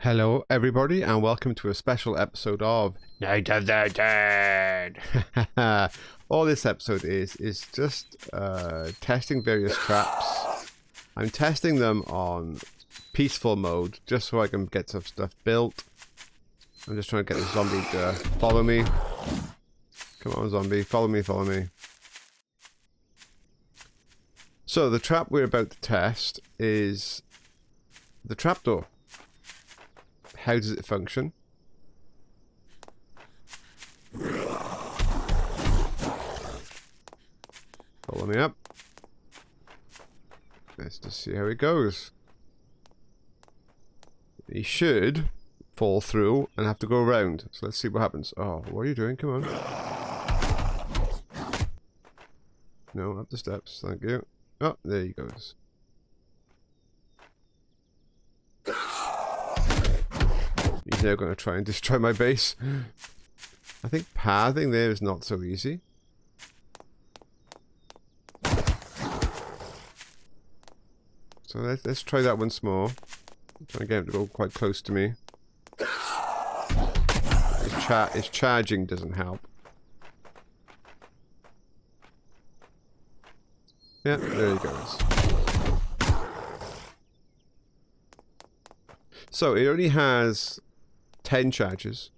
Hello, everybody, and welcome to a special episode of Night of the Dead. All this episode is just testing various traps. I'm testing them on peaceful mode, just so I can get some stuff built. I'm just trying to get the zombie to follow me. Come on, zombie, follow me, follow me. So, the trap we're about to test is the trapdoor. How does it function? Follow me up. Let's just see how it goes. He should fall through and have to go around. So let's see what happens. Oh, what are you doing? Come on. No, up the steps. Thank you. Oh, there he goes. He's now going to try and destroy my base. I think pathing there is not so easy. So let's try that once more. I'm trying to get him to go quite close to me. His charging doesn't help. Yeah, there he goes. So it only has 10 charges,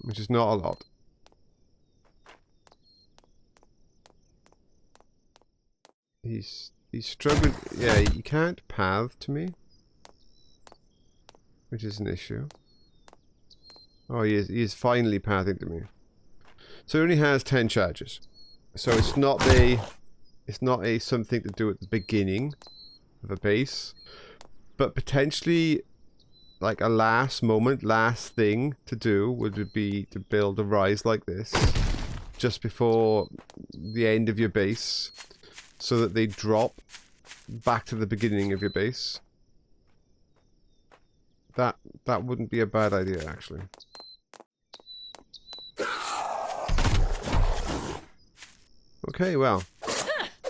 which is not a lot. He's struggling. Yeah, he can't path to me, which is an issue. Oh, he is finally pathing to me. So it only has 10 charges. So it's not a something to do at the beginning of a base, but potentially like a last thing to do would be to build a rise like this just before the end of your base, so that they drop back to the beginning of your base. That wouldn't be a bad idea, actually. Okay, well,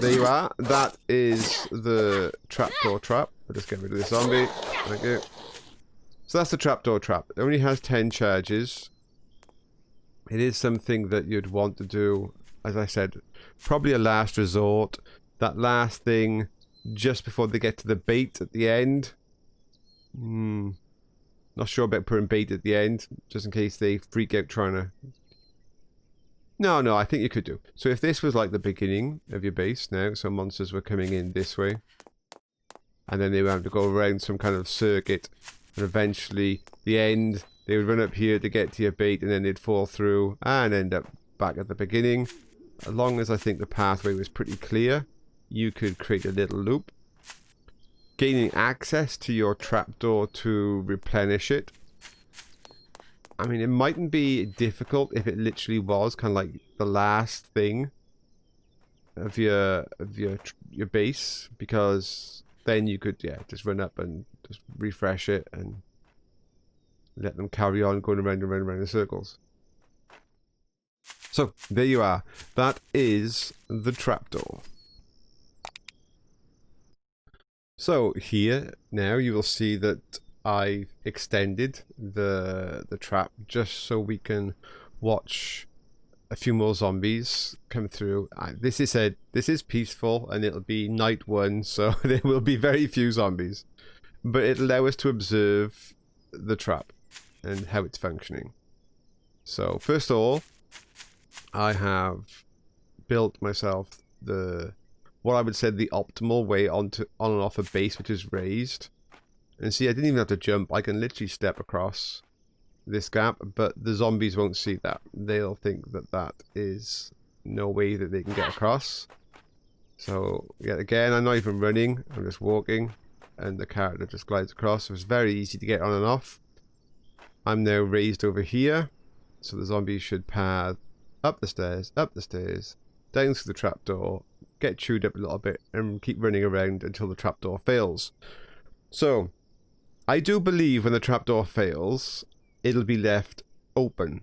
there you are. That is the trapdoor trap. I'll just get rid of this zombie. Thank you. So that's the trapdoor trap. It only has 10 charges. It is something that you'd want to do, as I said, probably a last resort. That last thing just before they get to the bait at the end. Not sure about putting bait at the end, just in case they freak out trying to... No, I think you could do. So if this was like the beginning of your base now, so monsters were coming in this way, and then they would have to go around some kind of circuit, and eventually the end, they would run up here to get to your bait, and then they'd fall through and end up back at the beginning. As long as I think the pathway was pretty clear, you could create a little loop, gaining access to your trapdoor to replenish it. I mean, it mightn't be difficult if it literally was kind of like the last thing of your base, because then you could just run up and just refresh it and let them carry on going around and around in circles. So there you are. That is the trapdoor. So here now you will see that I've extended the trap just so we can watch a few more zombies come through. This is peaceful, and it'll be night 1, so there will be very few zombies, but it'll allow us to observe the trap and how it's functioning. So first of all, I have built myself what I would say the optimal way on and off a base, which is raised. And see, I didn't even have to jump. I can literally step across this gap, but the zombies won't see that. They'll think that that is no way that they can get across. So, yet again, I'm not even running. I'm just walking, and the character just glides across. So it's very easy to get on and off. I'm now raised over here, so the zombies should path up the stairs, down through the trapdoor, get chewed up a little bit, and keep running around until the trapdoor fails. So, I do believe when the trapdoor fails, it'll be left open.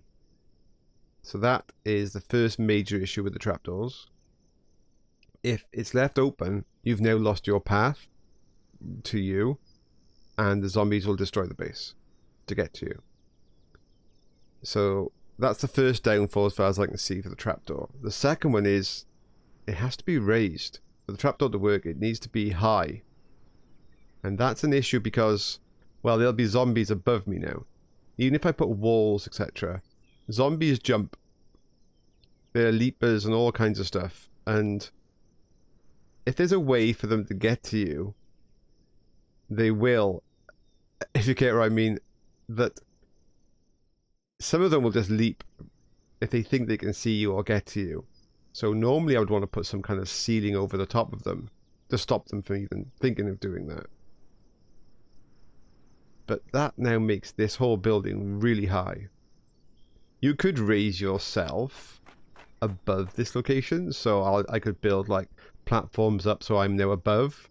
So that is the first major issue with the trapdoors. If it's left open, you've now lost your path to you. and the zombies will destroy the base to get to you. So that's the first downfall as far as I can see for the trapdoor. The second one is it has to be raised. For the trapdoor to work, it needs to be high. And that's an issue because, well, there'll be zombies above me now. Even if I put walls, etc., zombies jump. They're leapers and all kinds of stuff. And if there's a way for them to get to you, they will. If you get what I mean, that some of them will just leap if they think they can see you or get to you. So normally I would want to put some kind of ceiling over the top of them to stop them from even thinking of doing that. But that now makes this whole building really high. You could raise yourself above this location, so I could build like platforms up so I'm now above,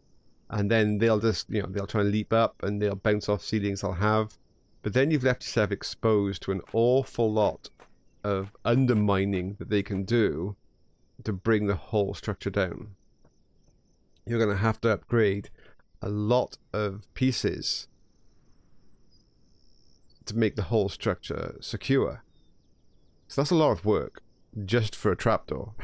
and then they'll just, you know, they'll try and leap up and they'll bounce off ceilings I'll have. But then you've left yourself exposed to an awful lot of undermining that they can do to bring the whole structure down. You're going to have to upgrade a lot of pieces to make the whole structure secure. So that's a lot of work just for a trapdoor.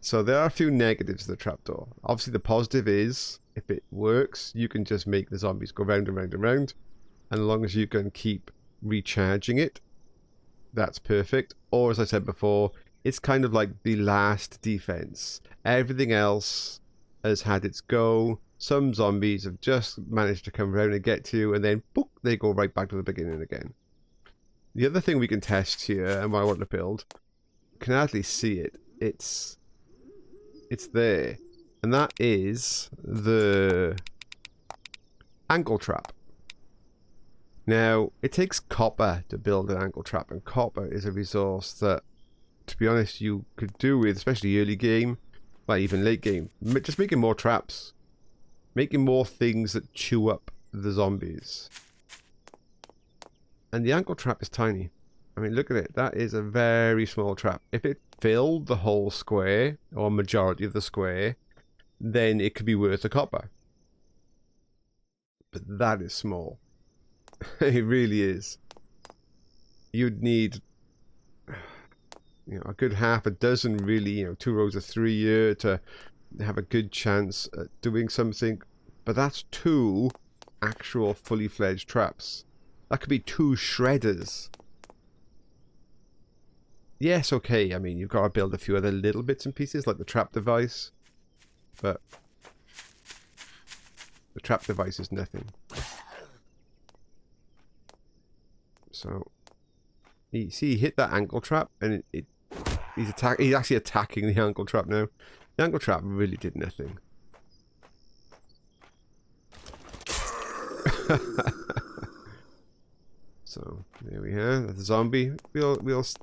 So there are a few negatives to the trapdoor. Obviously the positive is, if it works, you can just make the zombies go round and round and round. And as long as you can keep recharging it, that's perfect. Or as I said before, it's kind of like the last defense. Everything else has had its go. Some zombies have just managed to come around and get to you, and then boop, they go right back to the beginning again. The other thing we can test here, and what I want to build, you can hardly see it. It's there. And that is the ankle trap. Now, it takes copper to build an ankle trap, and copper is a resource that, to be honest, you could do with, especially early game, well, even late game, just making more traps. Making more things that chew up the zombies. And the ankle trap is tiny. I mean, look at it. That is a very small trap. If it filled the whole square, or majority of the square, then it could be worth a copper. But that is small. It really is. You'd need, you know, a good half a dozen, really, you know, 2 rows of 3 here to have a good chance at doing something. But that's 2 actual fully fledged traps. That could be 2 shredders. Yes, okay, I mean, you've got to build a few other little bits and pieces, like the trap device. But the trap device is nothing. So, you see, he hit that ankle trap, and he's actually attacking the ankle trap now. The ankle trap really did nothing. So there we are. That's a zombie. We'll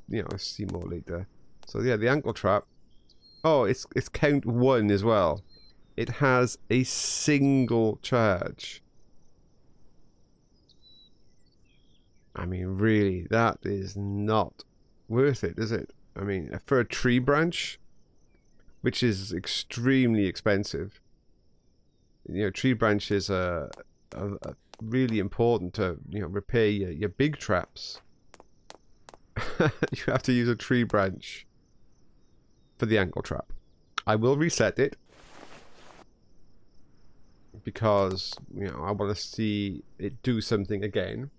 you know, see more later. So yeah, the ankle trap. Oh, it's count 1 as well. It has a single charge. I mean, really, that is not worth it, is it? I mean, for a tree branch, which is extremely expensive. You know, tree branches are really important to, you know, repair your big traps. You have to use a tree branch for the ankle trap. I will reset it because, you know, I want to see it do something again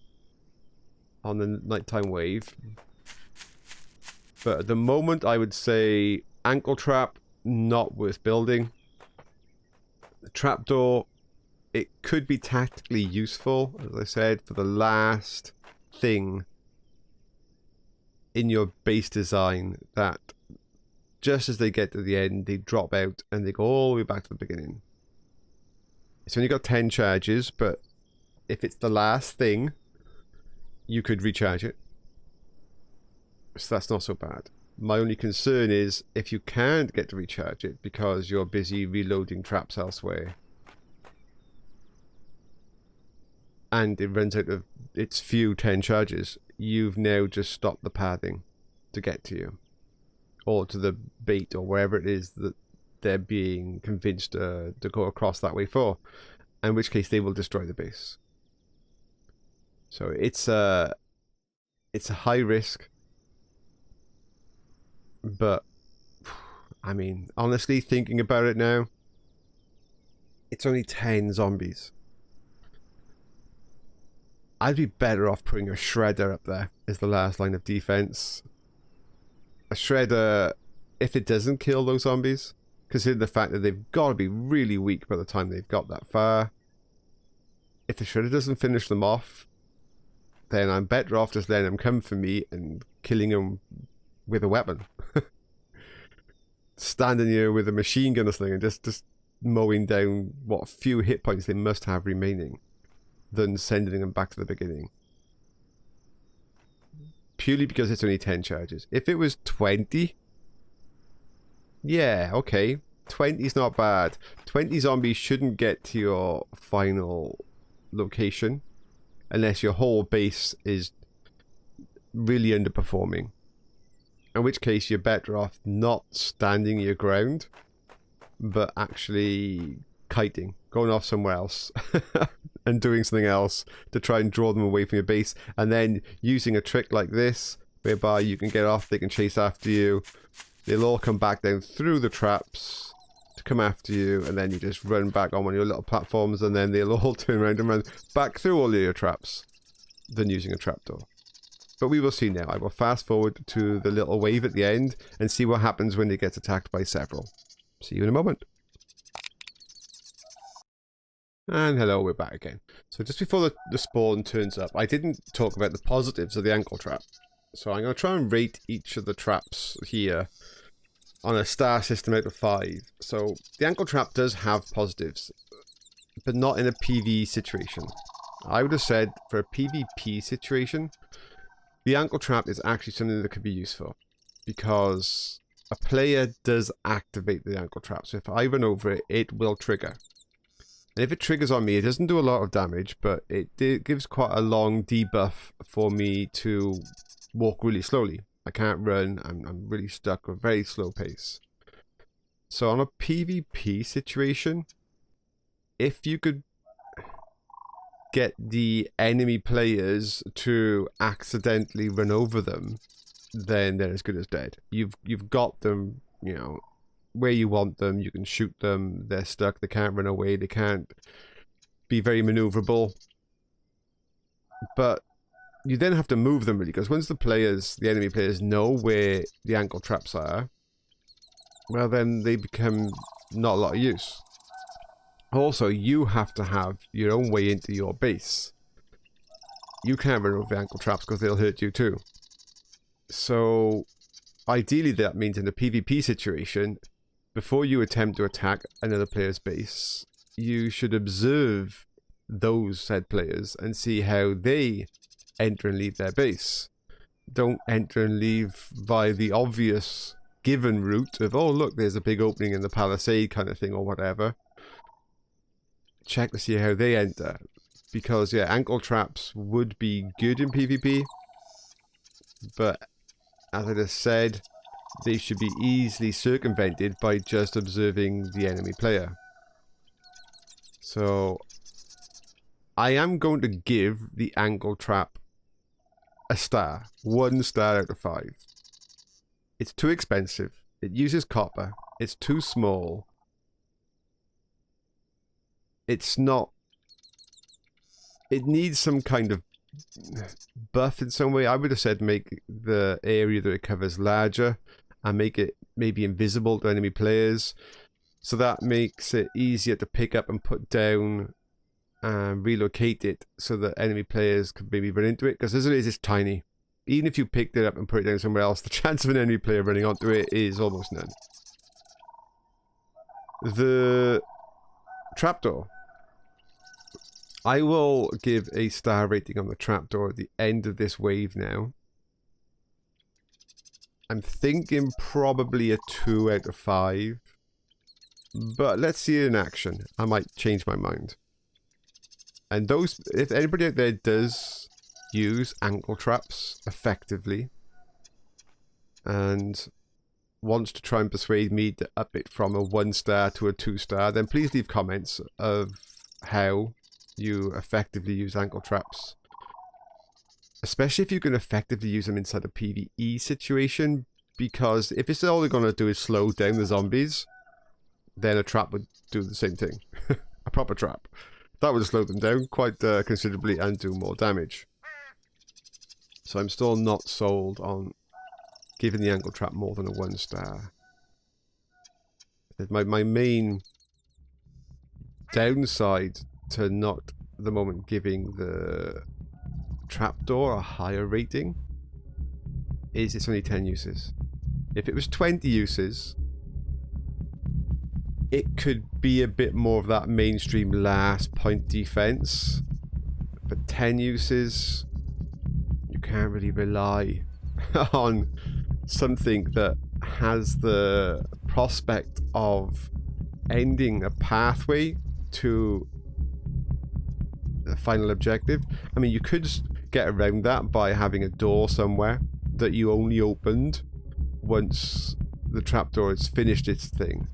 on the nighttime wave. But at the moment, I would say ankle trap, not worth building. The trapdoor, it could be tactically useful, as I said, for the last thing in your base design that just as they get to the end, they drop out and they go all the way back to the beginning. It's only got 10 charges, but if it's the last thing, you could recharge it. So that's not so bad. My only concern is if you can't get to recharge it because you're busy reloading traps elsewhere, and it runs out of its few 10 charges, you've now just stopped the pathing to get to you, or to the bait, or wherever it is that they're being convinced to go across that way for. in which case they will destroy the base. So it's a high risk, but I mean, honestly, thinking about it now, it's only 10 zombies. I'd be better off putting a shredder up there as the last line of defense. A shredder, if it doesn't kill those zombies, consider the fact that they've got to be really weak by the time they've got that far. If the shredder doesn't finish them off, then I'm better off just letting them come for me and killing them with a weapon. Standing here with a machine gun or something and just mowing down what few hit points they must have remaining, than sending them back to the beginning. Purely because it's only 10 charges. If it was 20, yeah, okay. 20 is not bad. 20 zombies shouldn't get to your final location unless your whole base is really underperforming. In which case you're better off not standing your ground, but actually kiting, going off somewhere else and doing something else to try and draw them away from your base, and then using a trick like this whereby you can get off, they can chase after you, they'll all come back down through the traps to come after you, and then you just run back on one of your little platforms, and then they'll all turn around and run back through all of your traps than using a trapdoor. But we will see now. I will fast forward to the little wave at the end and see what happens when it gets attacked by several. See you in a moment. And hello, we're back again. So just before the spawn turns up, I didn't talk about the positives of the ankle trap. So I'm going to try and rate each of the traps here on a star system out of 5. So the ankle trap does have positives, but not in a PvE situation. I would have said for a PvP situation, the ankle trap is actually something that could be useful, because a player does activate the ankle trap. So if I run over it, it will trigger. And if it triggers on me, it doesn't do a lot of damage, but it gives quite a long debuff for me to walk really slowly. I can't run, I'm really stuck with a very slow pace. So on a PvP situation, if you could get the enemy players to accidentally run over them, then they're as good as dead. You've got them, you know, where you want them, you can shoot them, they're stuck, they can't run away, they can't be very maneuverable. But you then have to move them really, because once the enemy players know where the ankle traps are, well then they become not a lot of use. Also, you have to have your own way into your base. You can't run over the ankle traps because they'll hurt you too. So ideally that means in a PvP situation, before you attempt to attack another player's base, you should observe those said players and see how they enter and leave their base. Don't enter and leave via the obvious given route of, oh look, there's a big opening in the palisade kind of thing or whatever. Check to see how they enter, because yeah, ankle traps would be good in PvP, but as I just said, they should be easily circumvented by just observing the enemy player. So I am going to give the ankle trap a star, 1 star out of 5. It's too expensive, it uses copper, it's too small. It's not... It needs some kind of buff in some way. I would have said make the area that it covers larger and make it maybe invisible to enemy players. So that makes it easier to pick up and put down and relocate it so that enemy players could maybe run into it. Because as it is, it's tiny. Even if you picked it up and put it down somewhere else, the chance of an enemy player running onto it is almost none. The trapdoor. I will give a star rating on the trapdoor at the end of this wave now. I'm thinking probably a 2 out of 5. But let's see it in action. I might change my mind. And those, if anybody out there does use ankle traps effectively and wants to try and persuade me to up it from a 1 star to a 2 star, then please leave comments of how you effectively use ankle traps. Especially if you can effectively use them inside a PvE situation, because if it's all they're going to do is slow down the zombies, then a trap would do the same thing. A proper trap. That would slow them down quite considerably and do more damage. So I'm still not sold on giving the ankle trap more than a 1 star. My main downside to not at the moment giving the Trapdoor a higher rating is it's only 10 uses. If it was 20 uses, it could be a bit more of that mainstream last point defense. But 10 uses, you can't really rely on something that has the prospect of ending a pathway to the final objective. I mean, you could just get around that by having a door somewhere that you only opened once the trapdoor has finished its thing.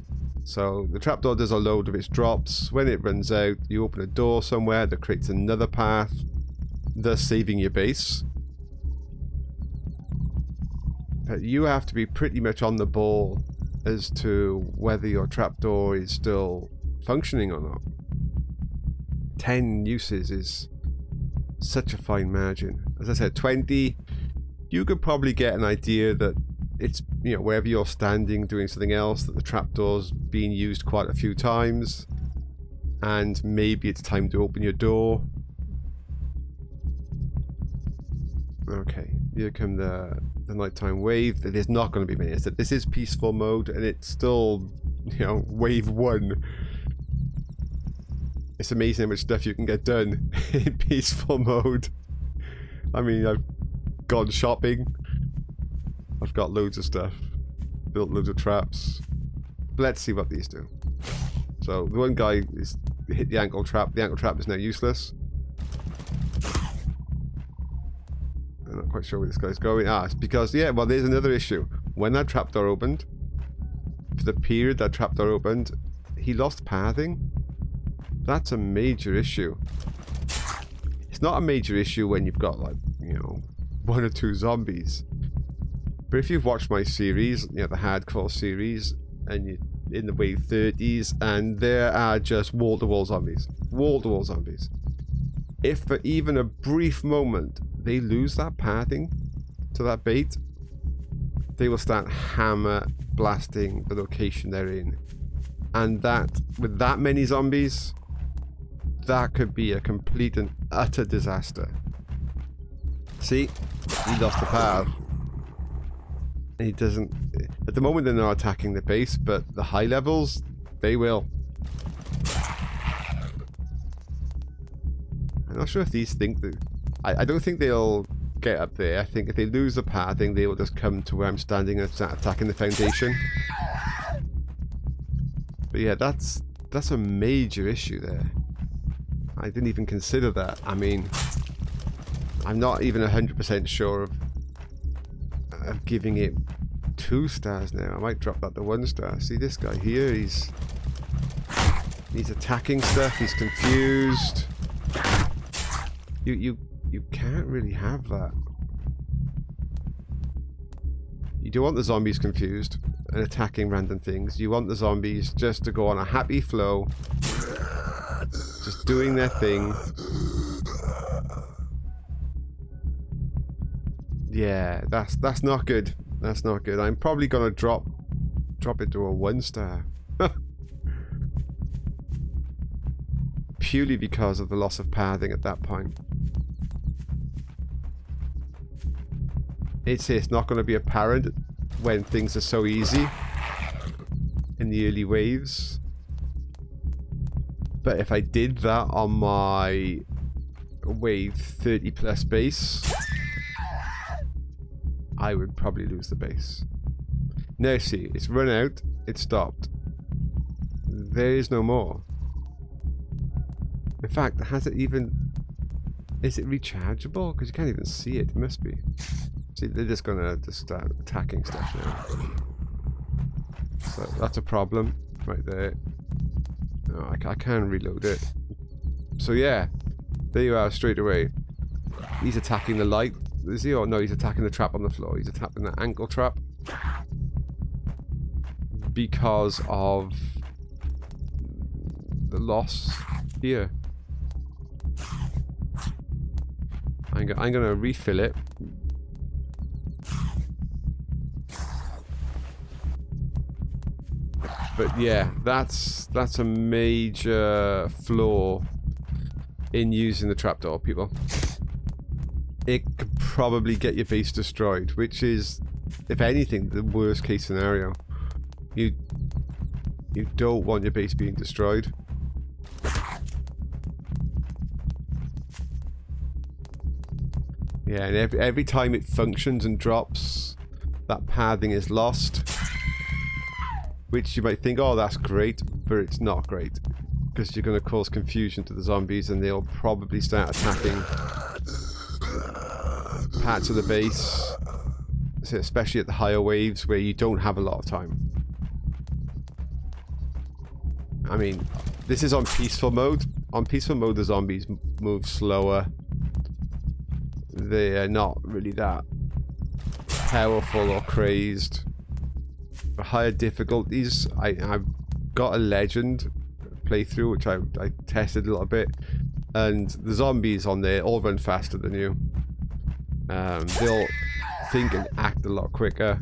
So the trapdoor does a load of its drops. When it runs out, you open a door somewhere that creates another path, thus saving your base. But you have to be pretty much on the ball as to whether your trapdoor is still functioning or not. 10 uses is such a fine margin. As I said, 20, you could probably get an idea that it's, you know, wherever you're standing doing something else, that the trapdoor's being used quite a few times, and maybe it's time to open your door. Okay, here come the nighttime wave. There's not going to be many. I said this is peaceful mode, and it's still, you know, wave 1. It's amazing how much stuff you can get done in peaceful mode. I mean, I've gone shopping. I've got loads of stuff. Built loads of traps. But let's see what these do. So, the one guy is hit the ankle trap. The ankle trap is now useless. I'm not quite sure where this guy's going. Ah, it's because, yeah, well, there's another issue. When that trapdoor opened, for the period that trapdoor opened, he lost pathing. That's a major issue. It's not a major issue when you've got, like, you know, 1 or 2 zombies. But if you've watched my series, you know, the hardcore series, and you're in the wave 30s, and there are just wall-to-wall zombies. Wall-to-wall zombies. If for even a brief moment they lose that pathing to that bait, they will start hammer blasting the location they're in. And that, with that many zombies, that could be a complete and utter disaster. See? He lost the path. He doesn't... At the moment they're not attacking the base, but the high levels, they will. I'm not sure if these think that... I don't think they'll get up there. I think if they lose the path, I think they will just come to where I'm standing and start attacking the foundation. But yeah, that's a major issue there. I didn't even consider that. I mean, I'm not even 100% sure of giving it 2 stars now. I might drop that to 1 star. See this guy here, he's attacking stuff, he's confused. You can't really have that. You don't want the zombies confused and attacking random things. You want the zombies just to go on a happy flow, just doing their thing. Yeah, that's not good. That's not good. I'm probably gonna drop it to a 1 star. Purely because of the loss of pathing at that point. It's not going to be apparent when things are so easy in the early waves. But if I did that on my wave 30 plus base, I would probably lose the base. Now see, it's run out, it stopped. There is no more. In fact, has it even... Is it rechargeable? Because you can't even see it. It must be. See, they're just gonna start attacking stuff now. So that's a problem right there. No, I can't reload it. So yeah, there you are straight away. He's attacking the light. Is he? Or no, he's attacking the trap on the floor. He's attacking the ankle trap. Because of the loss here. I'm gonna refill it. But yeah, that's a major flaw in using the trapdoor, people. It could probably get your base destroyed, which is, if anything, the worst case scenario. You don't want your base being destroyed. Yeah, and every time it functions and drops, that pathing is lost. Which you might think, oh, that's great, but it's not great. Because you're going to cause confusion to the zombies and they'll probably start attacking parts of the base. So especially at the higher waves where you don't have a lot of time. I mean, this is on peaceful mode. On peaceful mode, the zombies move slower. They're not really that powerful or crazed. For higher difficulties, I've got a legend playthrough which I tested a little bit, and the zombies on there all run faster than you. They'll think and act a lot quicker.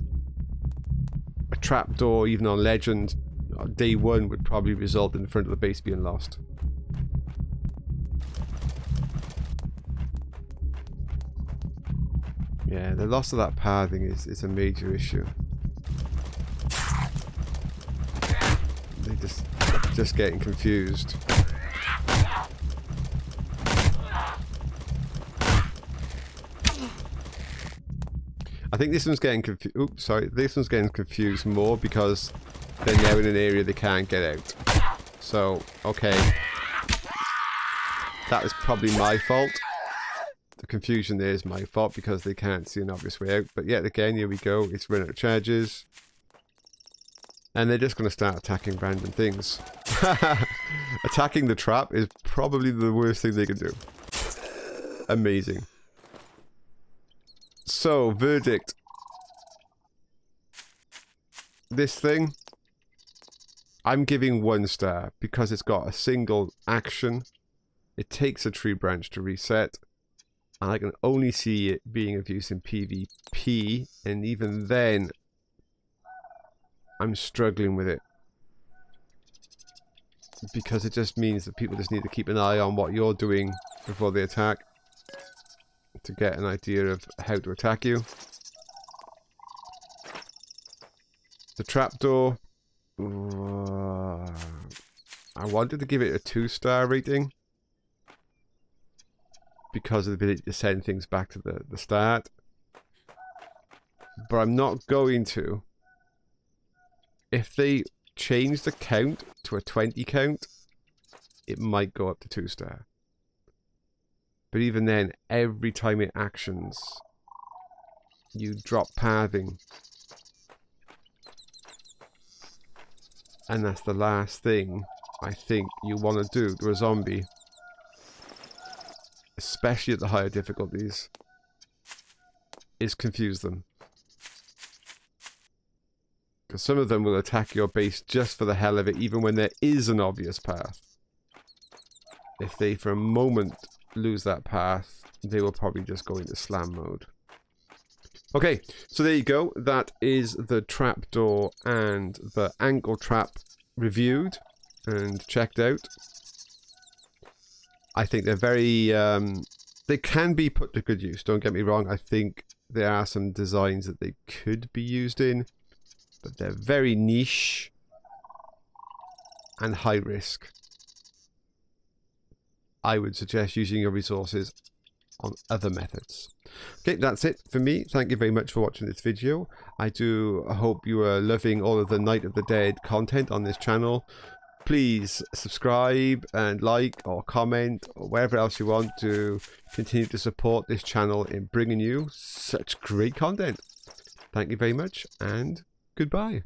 A trapdoor, even on legend, day one would probably result in the front of the base being lost. Yeah, the loss of that pathing is a major issue. They just getting confused. I think this one's getting confused. Oops, sorry. This one's getting confused more because they're now in an area they can't get out. So, okay. That is probably my fault. The confusion there is my fault because they can't see an obvious way out. But yet again, here we go. It's run out of charges. And they're just going to start attacking random things. Attacking the trap is probably the worst thing they can do. Amazing. So, verdict. This thing, I'm giving 1 star because it's got a single action. It takes a tree branch to reset. And I can only see it being of use in PvP. And even then, I'm struggling with it. Because it just means that people just need to keep an eye on what you're doing before they attack. To get an idea of how to attack you. The trapdoor. I wanted to give it a 2-star rating. Because of the ability to send things back to the start. But I'm not going to. If they change the count to a 20 count, it might go up to 2-star. But even then, every time it actions, you drop pathing. And that's the last thing I think you want to do to a zombie. Especially at the higher difficulties, is confuse them. Because some of them will attack your base just for the hell of it, even when there is an obvious path. If they for a moment lose that path, they will probably just go into slam mode. Okay, so there you go. That is the trapdoor and the ankle trap reviewed and checked out. I think they're very, they can be put to good use, don't get me wrong. I think there are some designs that they could be used in, but they're very niche and high risk. I would suggest using your resources on other methods. Okay, that's it for me. Thank you very much for watching this video. I do hope you are loving all of the Night of the Dead content on this channel. Please subscribe and like or comment or whatever else you want to continue to support this channel in bringing you such great content. Thank you very much and goodbye.